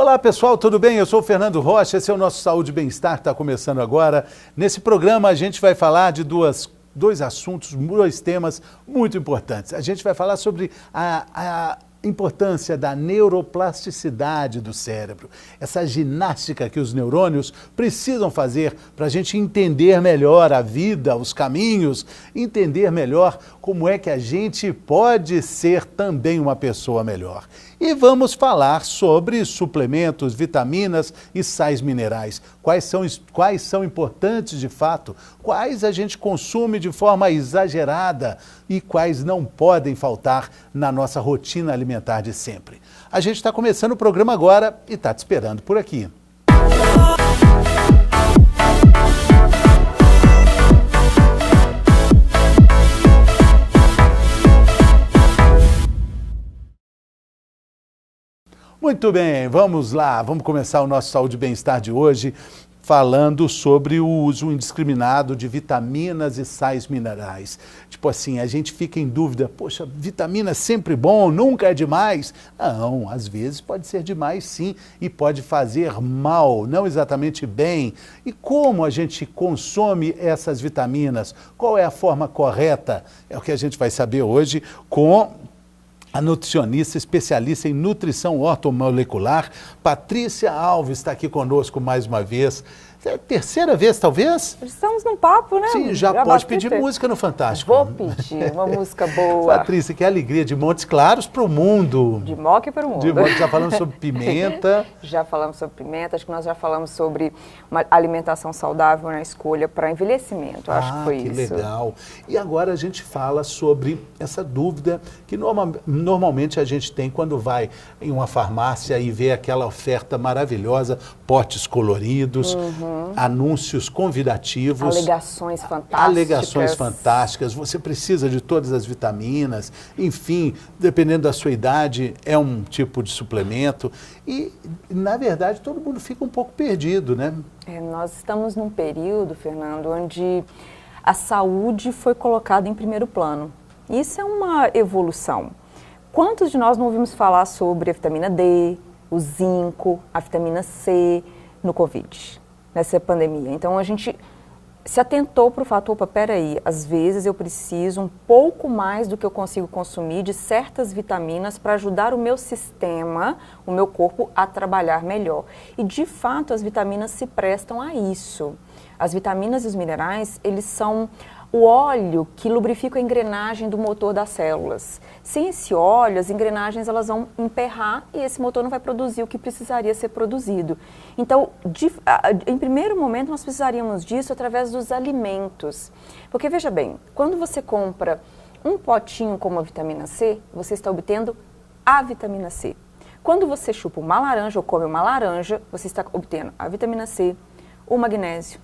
Olá pessoal, tudo bem? Eu sou o Fernando Rocha, esse é o nosso Saúde e Bem-Estar, está começando agora. Nesse programa a gente vai falar de dois assuntos, dois temas muito importantes. A gente vai falar sobre a importância da neuroplasticidade do cérebro, essa ginástica que os neurônios precisam fazer para a gente entender melhor a vida, os caminhos, entender melhor como é que a gente pode ser também uma pessoa melhor. E vamos falar sobre suplementos, vitaminas e sais minerais. Quais são importantes de fato, quais a gente consome de forma exagerada e quais não podem faltar na nossa rotina alimentar de sempre. A gente está começando o programa agora e está te esperando por aqui. Muito bem, vamos lá, vamos começar o nosso Saúde e Bem-Estar de hoje falando sobre o uso indiscriminado de vitaminas e sais minerais. Tipo assim, a gente fica em dúvida, poxa, vitamina é sempre bom, nunca é demais? Não, às vezes pode ser demais sim e pode fazer mal, não exatamente bem. E como a gente consome essas vitaminas? Qual é a forma correta? É o que a gente vai saber hoje com a nutricionista especialista em nutrição ortomolecular, Patrícia Alves, está aqui conosco mais uma vez. É a terceira vez, talvez? Estamos num papo, né? Sim, já pode pedir música no Fantástico. Vou pedir uma música boa. Patrícia, que alegria, de Montes Claros para o mundo. De Moca para o mundo. Já falamos sobre pimenta. Já falamos sobre pimenta, acho que nós já falamos sobre uma alimentação saudável na escolha para envelhecimento, acho que foi isso. Que legal. E agora a gente fala sobre essa dúvida que normalmente a gente tem quando vai em uma farmácia e vê aquela oferta maravilhosa, potes coloridos, anúncios convidativos. Alegações fantásticas. Você precisa de todas as vitaminas, enfim, dependendo da sua idade, é um tipo de suplemento. E, na verdade, todo mundo fica um pouco perdido, né? Nós estamos num período, Fernando, onde a saúde foi colocada em primeiro plano. Isso é uma evolução. Quantos de nós não ouvimos falar sobre a vitamina D, o zinco, a vitamina C no Covid, nessa pandemia? Então a gente se atentou para o fato, opa, peraí, às vezes eu preciso um pouco mais do que eu consigo consumir de certas vitaminas para ajudar o meu sistema, o meu corpo a trabalhar melhor. E de fato as vitaminas se prestam a isso. As vitaminas e os minerais, eles são o óleo que lubrifica a engrenagem do motor das células. Sem esse óleo, as engrenagens elas vão emperrar e esse motor não vai produzir o que precisaria ser produzido. Então, em primeiro momento, nós precisaríamos disso através dos alimentos. Porque, veja bem, quando você compra um potinho com uma vitamina C, você está obtendo a vitamina C. Quando você chupa uma laranja ou come uma laranja, você está obtendo a vitamina C, o magnésio,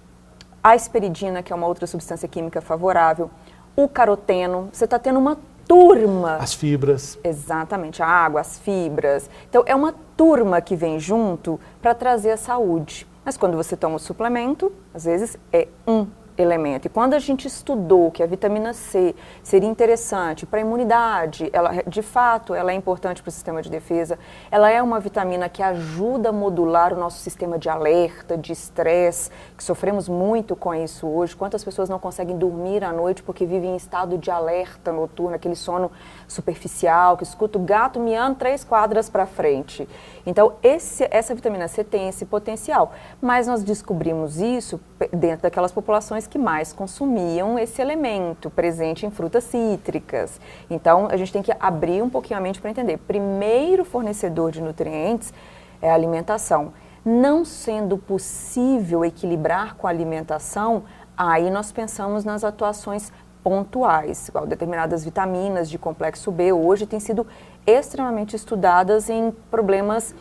a hesperidina, que é uma outra substância química favorável, o caroteno, você está tendo uma turma. As fibras. Exatamente, a água, as fibras. Então, é uma turma que vem junto para trazer a saúde. Mas quando você toma o suplemento, às vezes é um elemento. E quando a gente estudou que a vitamina C seria interessante para a imunidade, de fato ela é importante para o sistema de defesa, ela é uma vitamina que ajuda a modular o nosso sistema de alerta, de estresse, que sofremos muito com isso hoje. Quantas pessoas não conseguem dormir à noite porque vivem em estado de alerta noturno, aquele sono superficial, que escuta o gato miando 3 quadras para frente. Então essa vitamina C tem esse potencial, mas nós descobrimos isso dentro daquelas populações que mais consumiam esse elemento presente em frutas cítricas. Então, a gente tem que abrir um pouquinho a mente para entender. Primeiro fornecedor de nutrientes é a alimentação. Não sendo possível equilibrar com a alimentação, aí nós pensamos nas atuações pontuais, igual determinadas vitaminas de complexo B, hoje têm sido extremamente estudadas em problemas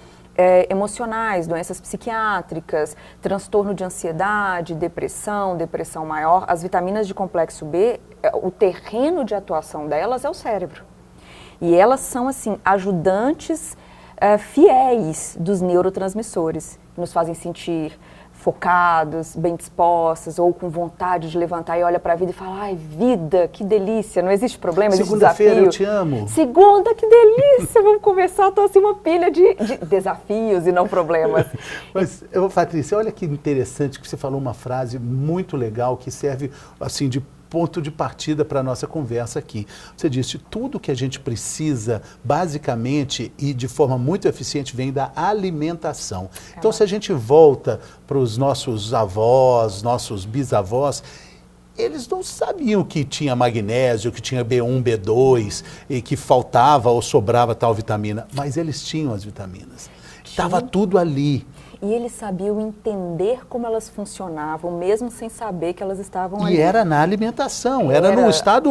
emocionais, doenças psiquiátricas, transtorno de ansiedade, depressão maior. As vitaminas de complexo B, o terreno de atuação delas é o cérebro. E elas são, assim, ajudantes fiéis dos neurotransmissores, que nos fazem sentir focados, bem dispostos, ou com vontade de levantar e olha para a vida e fala, ai, vida, que delícia, não existe problema, existe desafio. Segunda-feira eu te amo. Segunda, que delícia, vamos conversar, estou assim uma pilha de desafios e não problemas. Mas, Patrícia, olha que interessante que você falou uma frase muito legal que serve assim de ponto de partida para a nossa conversa aqui. Você disse, tudo que a gente precisa, basicamente, e de forma muito eficiente, vem da alimentação. Então, se a gente volta para os nossos avós, nossos bisavós, eles não sabiam que tinha magnésio, que tinha B1, B2, e que faltava ou sobrava tal vitamina, mas eles tinham as vitaminas. Estava tudo ali. E eles sabiam entender como elas funcionavam, mesmo sem saber que elas estavam ali. E era na alimentação, era no estado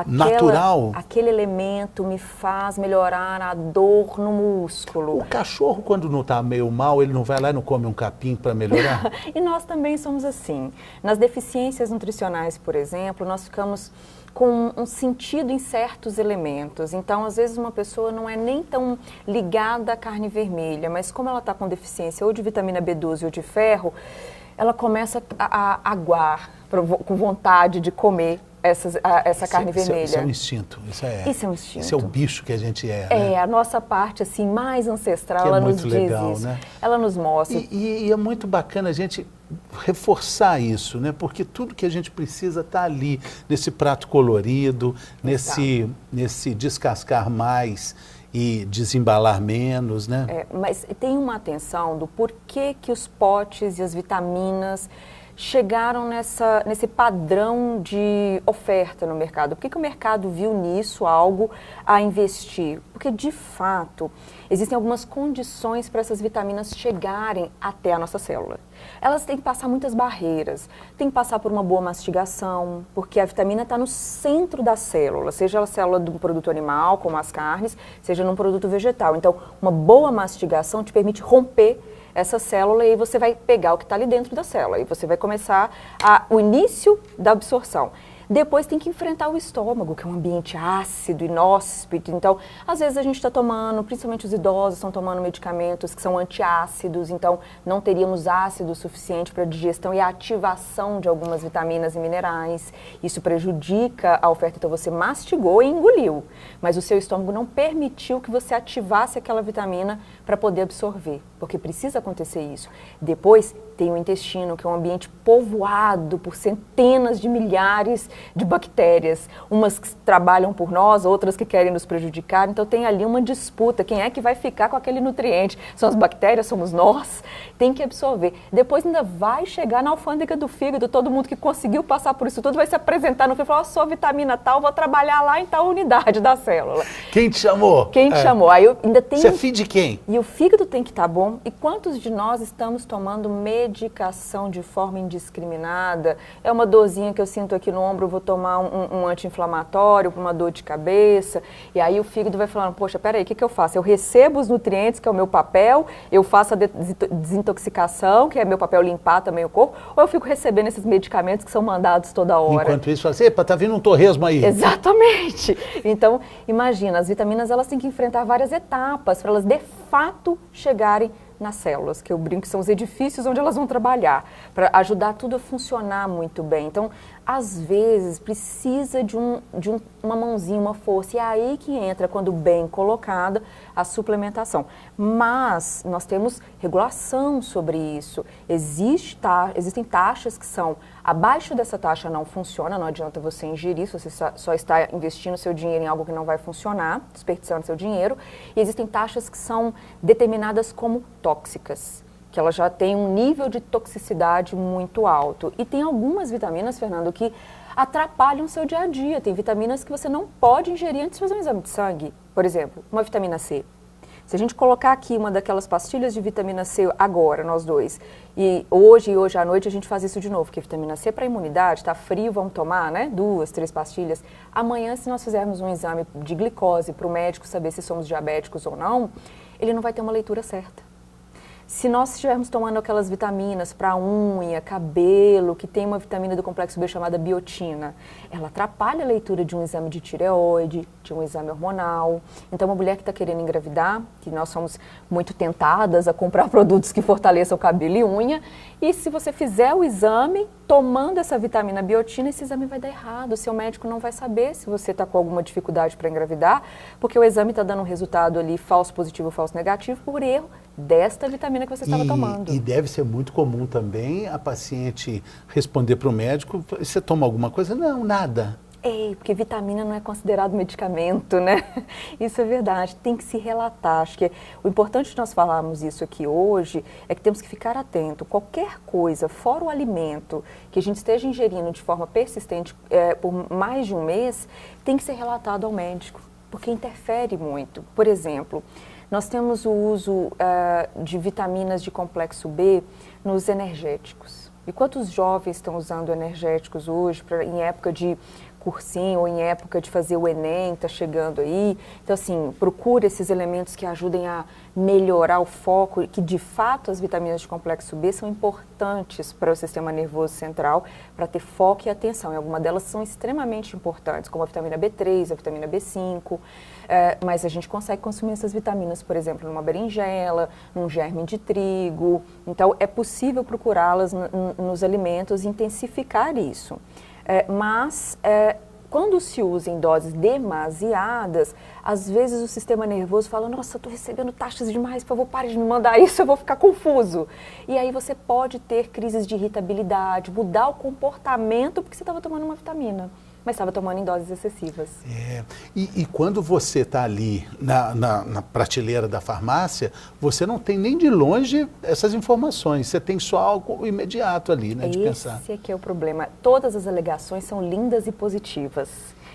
natural. Aquele elemento me faz melhorar a dor no músculo. O cachorro, quando não está meio mal, ele não vai lá e não come um capim para melhorar? E nós também somos assim. Nas deficiências nutricionais, por exemplo, nós ficamos com um sentido em certos elementos. Então, às vezes, uma pessoa não é nem tão ligada à carne vermelha, mas como ela está com deficiência ou de vitamina B12 ou de ferro, ela começa a aguar com vontade de comer essa carne vermelha. Isso é um instinto. Isso é um instinto. Isso é o bicho que a gente é. É, a nossa parte assim, mais ancestral, que ela é nos muito diz legal, isso. Né? Ela nos mostra. E é muito bacana a gente reforçar isso, né? Porque tudo que a gente precisa está ali, nesse prato colorido, nesse descascar mais e desembalar menos, né? Mas tem uma atenção do porquê que os potes e as vitaminas chegaram nesse padrão de oferta no mercado. Por que o mercado viu nisso algo a investir? Porque, de fato, existem algumas condições para essas vitaminas chegarem até a nossa célula. Elas têm que passar muitas barreiras. Tem que passar por uma boa mastigação, porque a vitamina está no centro da célula, seja a célula de um produto animal, como as carnes, seja num produto vegetal. Então, uma boa mastigação te permite romper essa célula e aí você vai pegar o que está ali dentro da célula e você vai começar o início da absorção. Depois tem que enfrentar o estômago, que é um ambiente ácido, inóspito. Então, às vezes a gente está tomando, principalmente os idosos estão tomando medicamentos que são antiácidos, então não teríamos ácido suficiente para a digestão e a ativação de algumas vitaminas e minerais. Isso prejudica a oferta, então você mastigou e engoliu, mas o seu estômago não permitiu que você ativasse aquela vitamina para poder absorver, porque precisa acontecer isso. Depois tem o intestino, que é um ambiente povoado por centenas de milhares de bactérias, umas que trabalham por nós, outras que querem nos prejudicar, então tem ali uma disputa, quem é que vai ficar com aquele nutriente? São as bactérias, somos nós, tem que absorver. Depois ainda vai chegar na alfândega do fígado, todo mundo que conseguiu passar por isso tudo vai se apresentar no fígado e falar, sou vitamina tal, vou trabalhar lá em tal unidade da célula. Quem te chamou? Quem te chamou? Aí ainda tem... Você é filho de quem? E o fígado tem que estar bom. E quantos de nós estamos tomando medicação de forma indiscriminada? É uma dorzinha que eu sinto aqui no ombro, eu vou tomar um anti-inflamatório para uma dor de cabeça. E aí o fígado vai falando, poxa, peraí, o que eu faço? Eu recebo os nutrientes, que é o meu papel, eu faço a desintoxicação, que é meu papel limpar também o corpo, ou eu fico recebendo esses medicamentos que são mandados toda hora? Enquanto isso, fala assim, epa, tá vindo um torresmo aí. Exatamente. Então, imagina, as vitaminas elas têm que enfrentar várias etapas para elas de fato chegarem nas células, que eu brinco que são os edifícios onde elas vão trabalhar, para ajudar tudo a funcionar muito bem. Então, às vezes, precisa de uma mãozinha, uma força, e é aí que entra, quando bem colocada, a suplementação. Mas nós temos regulação sobre isso. Existem taxas que são, abaixo dessa taxa não funciona, não adianta você ingerir, se você só está investindo seu dinheiro em algo que não vai funcionar, desperdiçando seu dinheiro. E existem taxas que são determinadas como tóxicas, que ela já tem um nível de toxicidade muito alto. E tem algumas vitaminas, Fernando, que atrapalham o seu dia a dia. Tem vitaminas que você não pode ingerir antes de fazer um exame de sangue. Por exemplo, uma vitamina C. Se a gente colocar aqui uma daquelas pastilhas de vitamina C agora, nós dois, e hoje à noite a gente faz isso de novo, porque vitamina C para imunidade, está frio, vamos tomar, né? 2, 3 pastilhas. Amanhã, se nós fizermos um exame de glicose para o médico saber se somos diabéticos ou não, ele não vai ter uma leitura certa. Se nós estivermos tomando aquelas vitaminas para unha, cabelo, que tem uma vitamina do complexo B chamada biotina, ela atrapalha a leitura de um exame de tireoide, de um exame hormonal. Então, uma mulher que está querendo engravidar, que nós somos muito tentadas a comprar produtos que fortaleçam o cabelo e unha, e se você fizer o exame, tomando essa vitamina biotina, esse exame vai dar errado. O seu médico não vai saber se você está com alguma dificuldade para engravidar, porque o exame está dando um resultado ali falso positivo, falso negativo, por erro desta vitamina que você estava tomando. E deve ser muito comum também a paciente responder para o médico, você toma alguma coisa? Não, nada. Porque vitamina não é considerado medicamento, né? Isso é verdade, tem que se relatar. Acho que o importante de nós falarmos isso aqui hoje é que temos que ficar atento. Qualquer coisa, fora o alimento, que a gente esteja ingerindo de forma persistente por mais de um mês, tem que ser relatado ao médico, porque interfere muito. Por exemplo, nós temos o uso de vitaminas de complexo B nos energéticos. E quantos jovens estão usando energéticos hoje em época de cursinho ou em época de fazer o Enem, está chegando aí? Então, assim, procure esses elementos que ajudem a melhorar o foco, que de fato as vitaminas de complexo B são importantes para o sistema nervoso central, para ter foco e atenção. E algumas delas são extremamente importantes, como a vitamina B3, a vitamina B5, mas a gente consegue consumir essas vitaminas, por exemplo, numa berinjela, num germe de trigo. Então, é possível procurá-las nos alimentos e intensificar isso. Mas quando se usa em doses demasiadas, às vezes o sistema nervoso fala, nossa, estou recebendo taxas demais, por favor, pare de me mandar isso, eu vou ficar confuso. E aí você pode ter crises de irritabilidade, mudar o comportamento porque você estava tomando uma vitamina, mas estava tomando em doses excessivas. E quando você está ali na prateleira da farmácia, você não tem nem de longe essas informações, você tem só algo imediato ali, né, de pensar. Esse é que é o problema. Todas as alegações são lindas e positivas.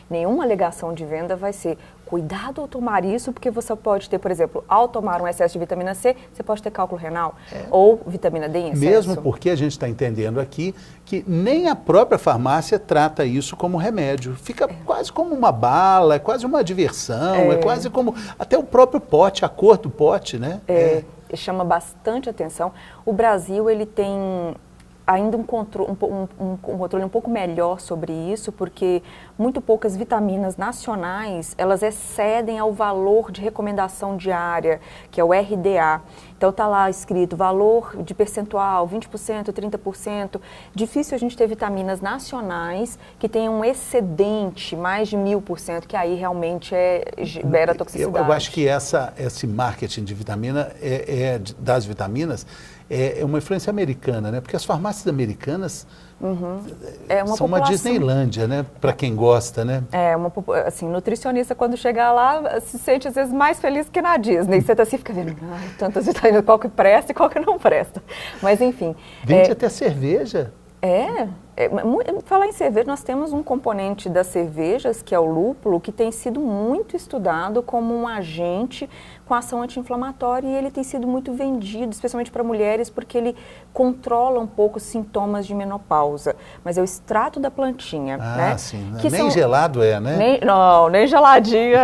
Nenhuma alegação de venda vai ser cuidado ao tomar isso, porque você pode ter, por exemplo, ao tomar um excesso de vitamina C, você pode ter cálculo renal ou vitamina D em excesso. Mesmo porque a gente está entendendo aqui que nem a própria farmácia trata isso como remédio. Fica quase como uma bala, é quase uma diversão, é quase como até o próprio pote, a cor do pote, né? Chama bastante atenção. O Brasil, ele tem ainda um controle um pouco melhor sobre isso, porque muito poucas vitaminas nacionais, elas excedem ao valor de recomendação diária, que é o RDA. Então está lá escrito valor de percentual, 20%, 30%. Difícil a gente ter vitaminas nacionais que tenham um excedente, mais de 1000%, que aí realmente gera toxicidade. Eu acho que esse marketing de vitamina, das vitaminas, é uma influência americana, né? Porque as farmácias americanas são uma Disneylândia, né? Para quem gosta, né? Assim, nutricionista quando chegar lá se sente às vezes mais feliz que na Disney. Você tá assim, fica vendo, tantas vitaminas, qual que presta e qual que não presta. Mas enfim. Vende até cerveja. Falar em cerveja, nós temos um componente das cervejas, que é o lúpulo, que tem sido muito estudado como um agente com ação anti-inflamatória, e ele tem sido muito vendido, especialmente para mulheres, porque ele controla um pouco os sintomas de menopausa. Mas é o extrato da plantinha, né? Sim. Nem gelado né? Nem geladinho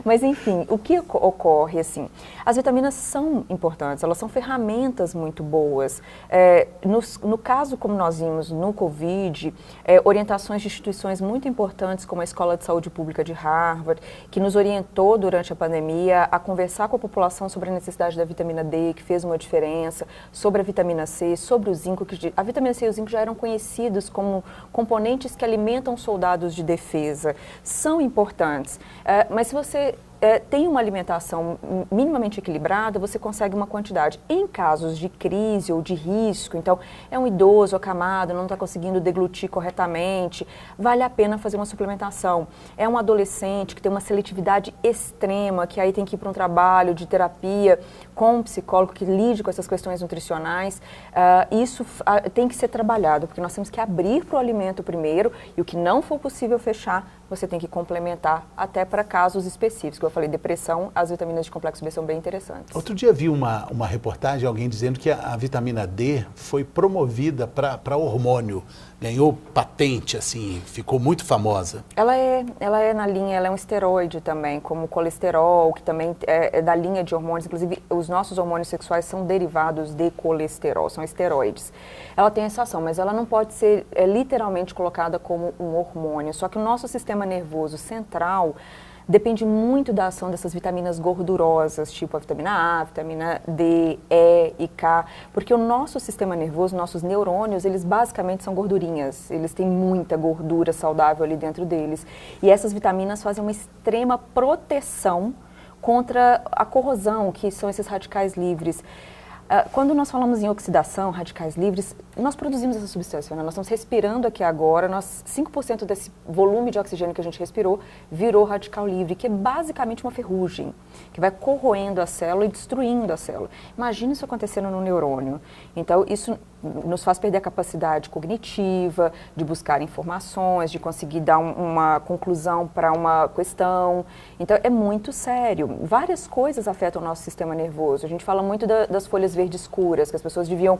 Mas enfim, o que ocorre, assim, as vitaminas são importantes, elas são ferramentas muito boas. No caso, como nós vimos no Covid, orientações de instituições muito importantes, como a Escola de Saúde Pública de Harvard, que nos orientou durante a pandemia a conversar com a população sobre a necessidade da vitamina D, que fez uma diferença, sobre a vitamina C, sobre o zinco, que a vitamina C e o zinco já eram conhecidos como componentes que alimentam soldados de defesa. São importantes, mas se você tem uma alimentação minimamente equilibrada, você consegue uma quantidade. Em casos de crise ou de risco, então é um idoso acamado, não está conseguindo deglutir corretamente, vale a pena fazer uma suplementação. É um adolescente que tem uma seletividade extrema, que aí tem que ir para um trabalho de terapia com um psicólogo que lide com essas questões nutricionais. Isso tem que ser trabalhado, porque nós temos que abrir para o alimento primeiro, e o que não for possível fechar, você tem que complementar até para casos específicos. falei, depressão, as vitaminas de complexo B são bem interessantes. Outro dia vi uma reportagem, alguém dizendo que a vitamina D foi promovida para hormônio, ganhou patente, assim, ficou muito famosa. Ela é na linha, ela é um esteroide também, como o colesterol, que também é da linha de hormônios, inclusive os nossos hormônios sexuais são derivados de colesterol, são esteroides. Ela tem essa ação, mas ela não pode ser literalmente colocada como um hormônio, só que o nosso sistema nervoso central depende muito da ação dessas vitaminas gordurosas, tipo a vitamina A, vitamina D, E e K, porque o nosso sistema nervoso, nossos neurônios, eles basicamente são gordurinhas, eles têm muita gordura saudável ali dentro deles. E essas vitaminas fazem uma extrema proteção contra a corrosão, que são esses radicais livres. Quando nós falamos em oxidação, radicais livres, nós produzimos essa substância, né? Nós estamos respirando aqui agora, 5% desse volume de oxigênio que a gente respirou virou radical livre, que é basicamente uma ferrugem, que vai corroendo a célula e destruindo a célula. Imagina isso acontecendo no neurônio. Então, isso nos faz perder a capacidade cognitiva, de buscar informações, de conseguir dar uma conclusão para uma questão. Então, é muito sério. Várias coisas afetam o nosso sistema nervoso. A gente fala muito das folhas verdes escuras, que as pessoas deviam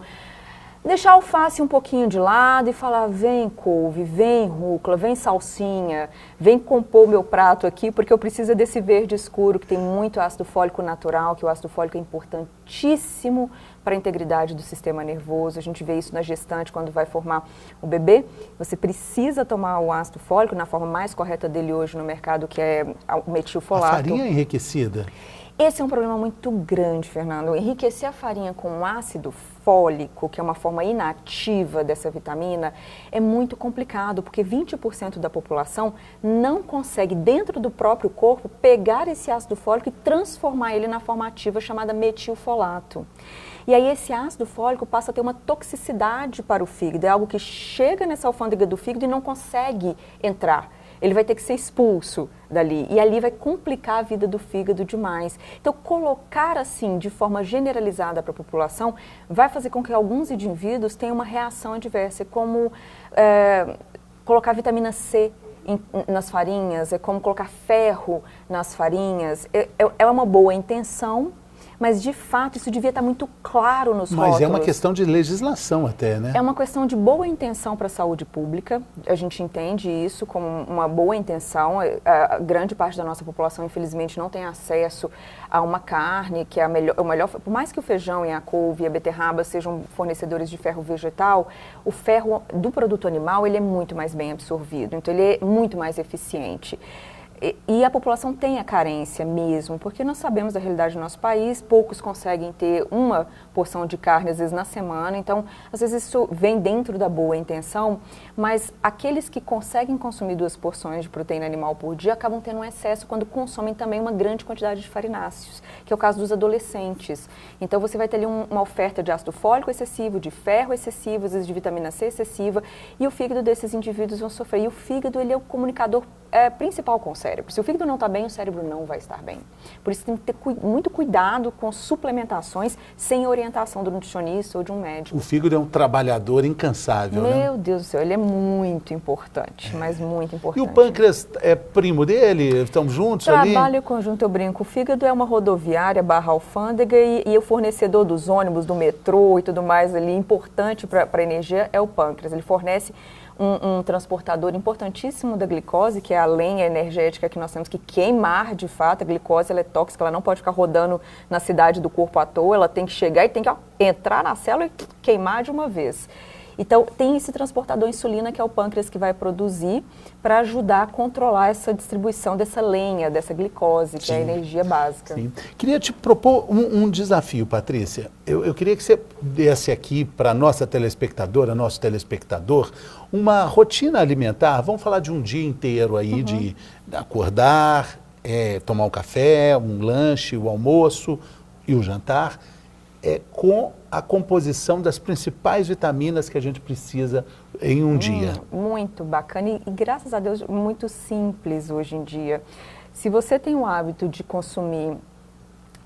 deixar a alface um pouquinho de lado e falar, vem couve, vem rúcula, vem salsinha, vem compor o meu prato aqui, porque eu preciso desse verde escuro, que tem muito ácido fólico natural, que o ácido fólico é importantíssimo para a integridade do sistema nervoso. A gente vê isso na gestante, quando vai formar o bebê. Você precisa tomar o ácido fólico na forma mais correta dele hoje no mercado, que é o metilfolato. A farinha é enriquecida? Esse é um problema muito grande, Fernando. Enriquecer a farinha com ácido fólico, que é uma forma inativa dessa vitamina, é muito complicado, porque 20% da população não consegue, dentro do próprio corpo, pegar esse ácido fólico e transformar ele na forma ativa chamada metilfolato. E aí esse ácido fólico passa a ter uma toxicidade para o fígado, é algo que chega nessa alfândega do fígado e não consegue entrar. Ele vai ter que ser expulso dali, e ali vai complicar a vida do fígado demais. Então, colocar assim, de forma generalizada para a população, vai fazer com que alguns indivíduos tenham uma reação adversa, como colocar vitamina C nas farinhas, é como colocar ferro nas farinhas. É uma boa intenção, mas de fato isso devia estar muito claro nos rótulos. Mas é uma questão de legislação até, né? É uma questão de boa intenção para a saúde pública, a gente entende isso como uma boa intenção. A grande parte da nossa população, infelizmente, não tem acesso a uma carne que é o melhor, por mais que o feijão e a couve e a beterraba sejam fornecedores de ferro vegetal, o ferro do produto animal ele é muito mais bem absorvido, então ele é muito mais eficiente. E a população tem a carência mesmo, porque nós sabemos da realidade do nosso país, poucos conseguem ter uma porção de carne, às vezes, na semana, então, às vezes isso vem dentro da boa intenção, mas aqueles que conseguem consumir 2 porções de proteína animal por dia acabam tendo um excesso quando consomem também uma grande quantidade de farináceos, que é o caso dos adolescentes. Então, você vai ter ali uma oferta de ácido fólico excessivo, de ferro excessivo, às vezes de vitamina C excessiva, e o fígado desses indivíduos vão sofrer. E o fígado, ele é o comunicador principal com o cérebro. Se o fígado não está bem, o cérebro não vai estar bem. Por isso tem que ter muito cuidado com suplementações sem orientação do nutricionista ou de um médico. O fígado é um trabalhador incansável, né? Meu Deus do céu, ele é muito importante, mas muito importante. E o pâncreas é primo dele? Estão juntos ali? Trabalho conjunto, eu brinco. O fígado é uma rodoviária / alfândega e o fornecedor dos ônibus, do metrô e tudo mais ali, importante para a energia, é o pâncreas. Ele fornece um transportador importantíssimo da glicose, que é a lenha energética que nós temos que queimar de fato. A glicose ela é tóxica, ela não pode ficar rodando na cidade do corpo à toa, ela tem que chegar e tem que entrar na célula e queimar de uma vez. Então, tem esse transportador insulina, que é o pâncreas, que vai produzir para ajudar a controlar essa distribuição dessa lenha, dessa glicose, que é a energia básica. Sim. Queria te propor um desafio, Patrícia. Eu queria que você desse aqui para a nossa telespectadora, nosso telespectador, uma rotina alimentar. Vamos falar de um dia inteiro aí, de acordar, tomar um café, um lanche, o almoço e o jantar, com a composição das principais vitaminas que a gente precisa em um dia. Muito bacana e graças a Deus muito simples hoje em dia. Se você tem o hábito de consumir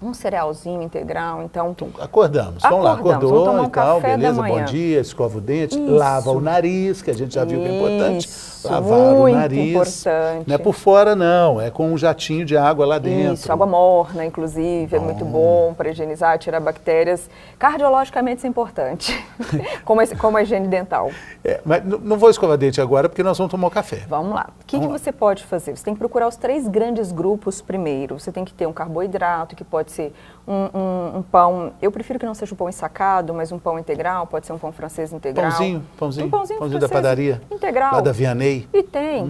um cerealzinho integral, então... Acordamos, vamos lá, acordou vamos tomar um e tal, café da beleza, manhã. bom dia, escova o dente, Isso. lava o nariz, que a gente já viu que é importante. Isso, Lavar o muito nariz. importante. Não é por fora não, é com um jatinho de água lá dentro. Isso, água morna, inclusive, é muito bom para higienizar, tirar bactérias. Cardiologicamente isso é importante, como a higiene dental. Mas não vou escovar dente agora, porque nós vamos tomar um café. Vamos lá. O que você pode fazer? Você tem que procurar os 3 grandes grupos primeiro. Você tem que ter um carboidrato, que pode ser um pão, eu prefiro que não seja um pão ensacado, mas um pão integral, pode ser um pão francês integral. Pãozinho Um pãozinho da padaria. Integral. Lá da Vianney. E tem.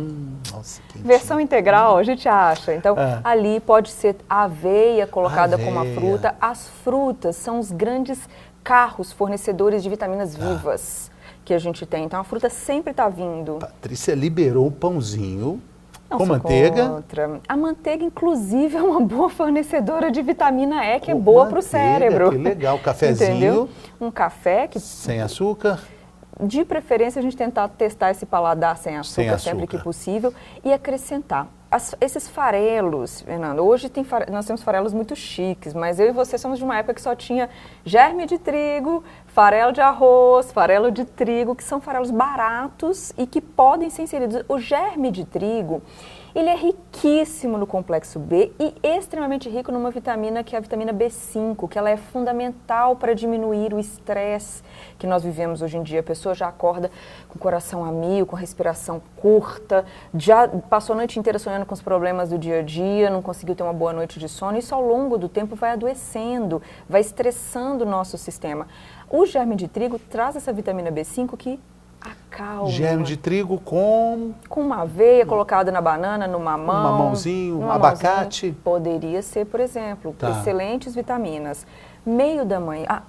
Nossa, quentinho. Versão integral, a gente acha. Então, ali pode ser aveia colocada como uma fruta. As frutas são os grandes carros fornecedores de vitaminas vivas que a gente tem. Então, a fruta sempre está vindo. Patrícia liberou o pãozinho Não com sou manteiga. contra. A manteiga, inclusive, é uma boa fornecedora de vitamina E, que é boa para o cérebro. Que legal, cafezinho. Entendeu? Um café que... Sem açúcar. De preferência, a gente tentar testar esse paladar sem açúcar sempre que possível e acrescentar. Esses farelos, Fernando, hoje nós temos farelos muito chiques, mas eu e você somos de uma época que só tinha germe de trigo, farelo de arroz, farelo de trigo, que são farelos baratos e que podem ser inseridos. O germe de trigo, ele é riquíssimo no complexo B e extremamente rico numa vitamina que é a vitamina B5, que ela é fundamental para diminuir o estresse que nós vivemos hoje em dia. A pessoa já acorda com o coração a mil, com respiração curta, já passou a noite inteira sonhando com os problemas do dia a dia, não conseguiu ter uma boa noite de sono. Isso ao longo do tempo vai adoecendo, vai estressando o nosso sistema. O germe de trigo traz essa vitamina B5 que acalma. Germe de trigo com uma aveia colocada na banana, no mamão. Um mamãozinho, um abacate. Poderia ser, por exemplo, excelentes vitaminas. Meio da manhã,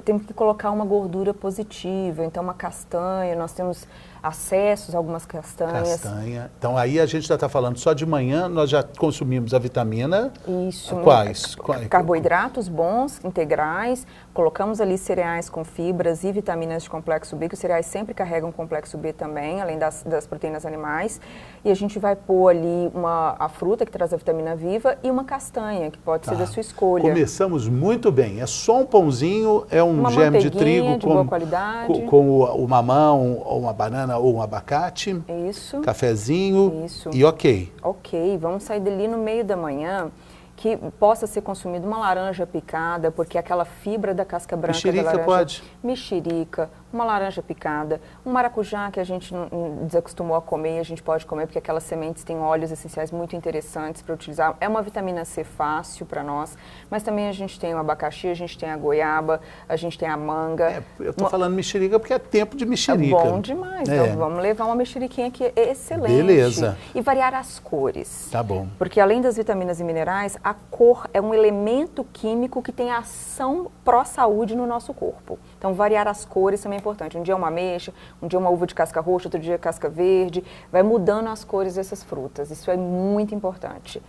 temos que colocar uma gordura positiva, então uma castanha, nós temos acessos a algumas castanhas. Castanha. Então aí a gente já está falando só de manhã, nós já consumimos a vitamina. Isso. Quais? Carboidratos bons, integrais, colocamos ali cereais com fibras e vitaminas de complexo B, que os cereais sempre carregam complexo B também, além das proteínas animais. E a gente vai pôr ali a fruta, que traz a vitamina viva, e uma castanha, que pode ser da sua escolha. Começamos muito bem. É só um pãozinho, é um germe de trigo de boa qualidade. Com o mamão, ou uma banana, ou um abacate. Isso. Cafezinho. Isso. E ok. Ok, vamos sair dali no meio da manhã, que possa ser consumido uma laranja picada, porque aquela fibra da casca branca da laranja... Pode? Mexerica, uma laranja picada, um maracujá que a gente não desacostumou a comer, a gente pode comer porque aquelas sementes têm óleos essenciais muito interessantes para utilizar. É uma vitamina C fácil para nós, mas também a gente tem o abacaxi, a gente tem a goiaba, a gente tem a manga. Eu estou falando mexerica porque é tempo de mexerica. É bom demais, então vamos levar uma mexeriquinha que é excelente. Beleza. E variar as cores. Tá bom. Porque além das vitaminas e minerais, a cor é um elemento químico que tem ação pró-saúde no nosso corpo. Então, variar as cores também é importante. Um dia uma ameixa, um dia uma uva de casca roxa, outro dia casca verde. Vai mudando as cores dessas frutas. Isso é muito importante.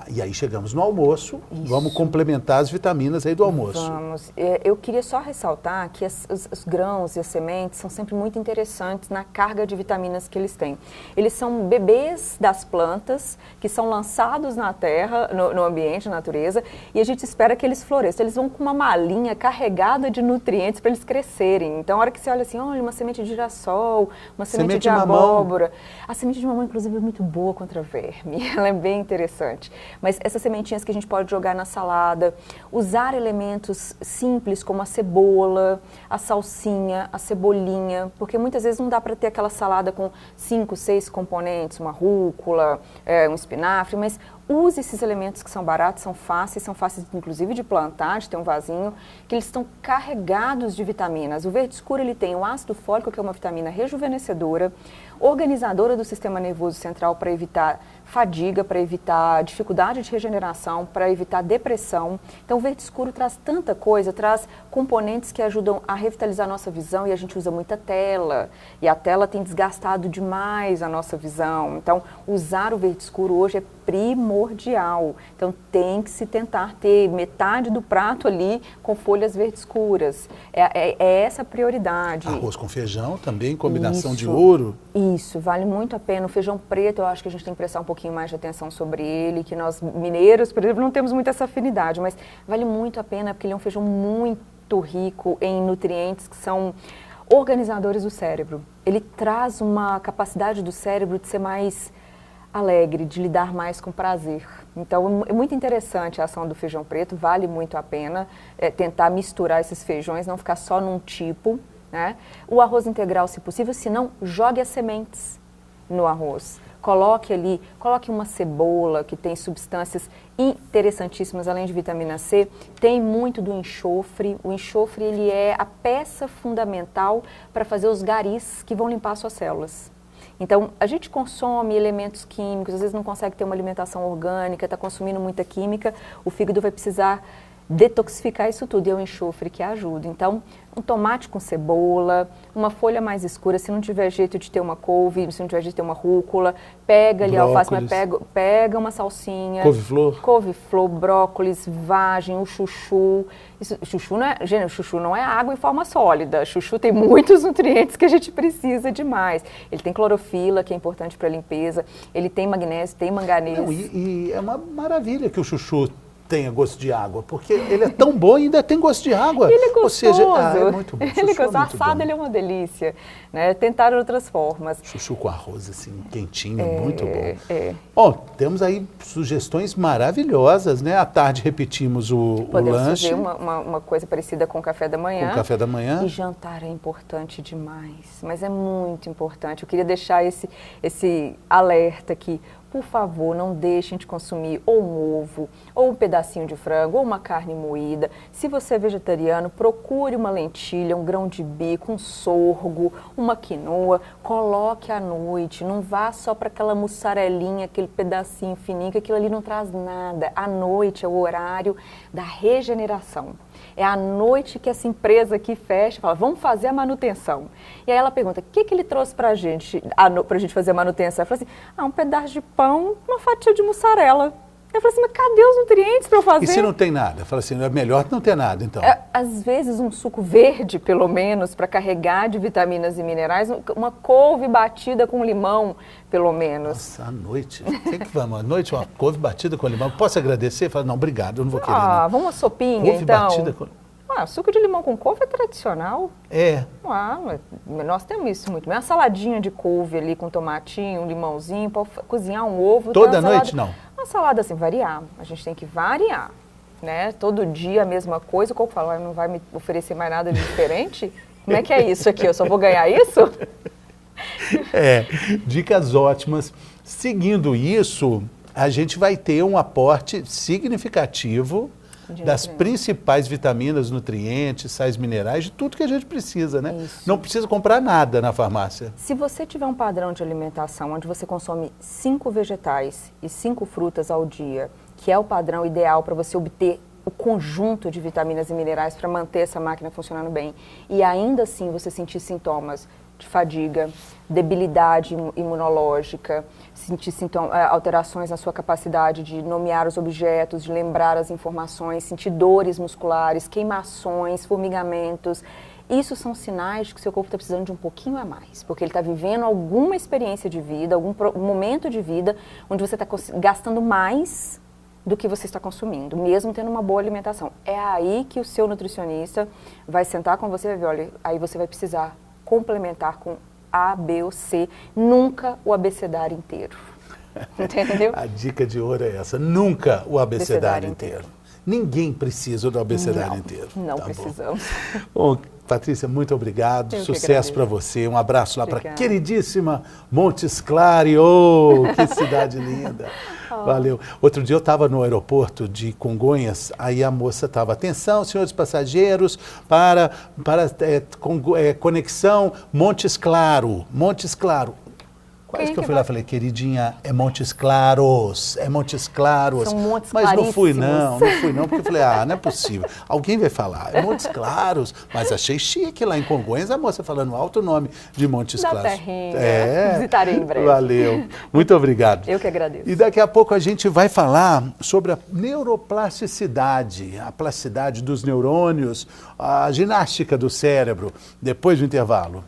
E aí chegamos no almoço. Isso. Vamos complementar as vitaminas aí do almoço. Vamos. Eu queria só ressaltar que os grãos e as sementes são sempre muito interessantes na carga de vitaminas que eles têm. Eles são bebês das plantas que são lançados na terra, no ambiente, na natureza, e a gente espera que eles floresçam. Eles vão com uma malinha carregada de nutrientes para eles crescerem. Então, a hora que você olha assim, olha, uma semente de girassol, uma semente de abóbora. A semente de mamão, inclusive, é muito boa contra verme. Ela é bem interessante. Mas essas sementinhas que a gente pode jogar na salada, usar elementos simples como a cebola, a salsinha, a cebolinha, porque muitas vezes não dá para ter aquela salada com 5, 6 componentes, uma rúcula, um espinafre, mas use esses elementos que são baratos, são fáceis inclusive de plantar, de ter um vasinho, que eles estão carregados de vitaminas. O verde escuro, ele tem o ácido fólico, que é uma vitamina rejuvenescedora, organizadora do sistema nervoso central para evitar fadiga, para evitar dificuldade de regeneração, para evitar depressão. Então, o verde escuro traz tanta coisa, traz componentes que ajudam a revitalizar a nossa visão, e a gente usa muita tela, e a tela tem desgastado demais a nossa visão. Então, usar o verde escuro hoje é primordial. Então, tem que se tentar ter metade do prato ali com folhas verdes escuras. É essa a prioridade. Arroz com feijão também, combinação de ouro. Isso, vale muito a pena. O feijão preto, eu acho que a gente tem que prestar um pouquinho mais de atenção sobre ele, que nós mineiros, por exemplo, não temos muito essa afinidade, mas vale muito a pena porque ele é um feijão muito rico em nutrientes que são organizadores do cérebro. Ele traz uma capacidade do cérebro de ser mais alegre, de lidar mais com prazer. Então, é muito interessante a ação do feijão preto, vale muito a pena tentar misturar esses feijões, não ficar só num tipo, né? O arroz integral, se possível, se não, jogue as sementes no arroz. Coloque uma cebola, que tem substâncias interessantíssimas, além de vitamina C. Tem muito do enxofre. O enxofre, ele é a peça fundamental para fazer os garis que vão limpar suas células. Então, a gente consome elementos químicos, às vezes não consegue ter uma alimentação orgânica, está consumindo muita química, o fígado vai precisar detoxificar isso tudo, e é o enxofre que ajuda. Então, um tomate com cebola, uma folha mais escura, se não tiver jeito de ter uma couve, se não tiver jeito de ter uma rúcula, pega ali a alface, mas pega uma salsinha. Couve-flor, brócolis, vagem, o chuchu. Chuchu não é água em forma sólida. Chuchu tem muitos nutrientes que a gente precisa demais. Ele tem clorofila, que é importante para a limpeza. Ele tem magnésio, tem manganês. Não, e é uma maravilha que o chuchu tenha gosto de água, porque ele é tão bom e ainda tem gosto de água. Ele é gostoso. Ou seja, é muito bom. Ele é gostoso. Assado, ele é uma delícia. Né? Tentaram outras formas. Chuchu com arroz, assim, quentinho, muito bom. Bom, temos aí sugestões maravilhosas, né? À tarde repetimos o Podemos lanche. fazer uma coisa parecida com o café da manhã. Com o café da manhã. E jantar é importante demais, mas é muito importante. Eu queria deixar esse alerta aqui. Por favor, não deixem de consumir ou um ovo, ou um pedacinho de frango, ou uma carne moída. Se você é vegetariano, procure uma lentilha, um grão de bico, um sorgo, uma quinoa. Coloque à noite, não vá só para aquela mussarelinha, aquele pedacinho fininho, que aquilo ali não traz nada. À noite é o horário da regeneração. É à noite que essa empresa aqui fecha e fala, vamos fazer a manutenção. E aí ela pergunta, o que ele trouxe pra gente fazer a manutenção? Eu falo assim, um pedaço de pão, uma fatia de mussarela. Eu falei assim, mas cadê os nutrientes para eu fazer? E se não tem nada? Eu falo assim, é melhor não ter nada, então. Às vezes um suco verde, pelo menos, para carregar de vitaminas e minerais, uma couve batida com limão, pelo menos. Nossa, à noite. Vamos, à noite uma couve batida com limão. Posso agradecer? Falo, não, obrigado, eu não vou querer. Vamos uma sopinha, couve então. Batida com... suco de limão com couve é tradicional. É. Nós temos isso muito. Uma saladinha de couve ali com tomatinho, um limãozinho, para cozinhar um ovo. Toda noite, não? Uma salada assim, variar. A gente tem que variar, né? Todo dia a mesma coisa. O corpo fala, não vai me oferecer mais nada de diferente? Como é que é isso aqui? Eu só vou ganhar isso? Dicas ótimas. Seguindo isso, a gente vai ter um aporte significativo das principais vitaminas, nutrientes, sais minerais, de tudo que a gente precisa, né? Isso. Não precisa comprar nada na farmácia. Se você tiver um padrão de alimentação onde você consome 5 vegetais e 5 frutas ao dia, que é o padrão ideal para você obter o conjunto de vitaminas e minerais para manter essa máquina funcionando bem, e ainda assim você sentir sintomas de fadiga, debilidade imunológica, sentir alterações na sua capacidade de nomear os objetos, de lembrar as informações, sentir dores musculares, queimações, formigamentos. Isso são sinais de que seu corpo está precisando de um pouquinho a mais, porque ele está vivendo alguma experiência de vida, algum momento de vida onde você está gastando mais do que você está consumindo, mesmo tendo uma boa alimentação. É aí que o seu nutricionista vai sentar com você e vai ver, olha, aí você vai precisar complementar com A, B ou C, nunca o abecedário inteiro. Entendeu? A dica de ouro é essa, nunca o abecedário inteiro. Ninguém precisa do abecedário inteiro. Não precisamos. Bom, Patrícia, muito obrigado. Sucesso para você. Um abraço lá para a queridíssima Montes Claros. Oh, que cidade linda. Valeu. Outro dia eu estava no aeroporto de Congonhas, aí a moça estava, atenção, senhores passageiros, para conexão Montes Claros. Montes Claros. Quase que eu fui lá e falei, queridinha, é Montes Claros, é Montes Claros. São Montes Mas não fui não, porque eu falei, não é possível. Alguém vai falar, é Montes Claros. Mas achei chique lá em Congonhas, a moça falando alto o nome de Montes Claros. Terrinha. Visitarei em breve. Valeu. Muito obrigado. Eu que agradeço. E daqui a pouco a gente vai falar sobre a neuroplasticidade, a plasticidade dos neurônios, a ginástica do cérebro, depois do intervalo.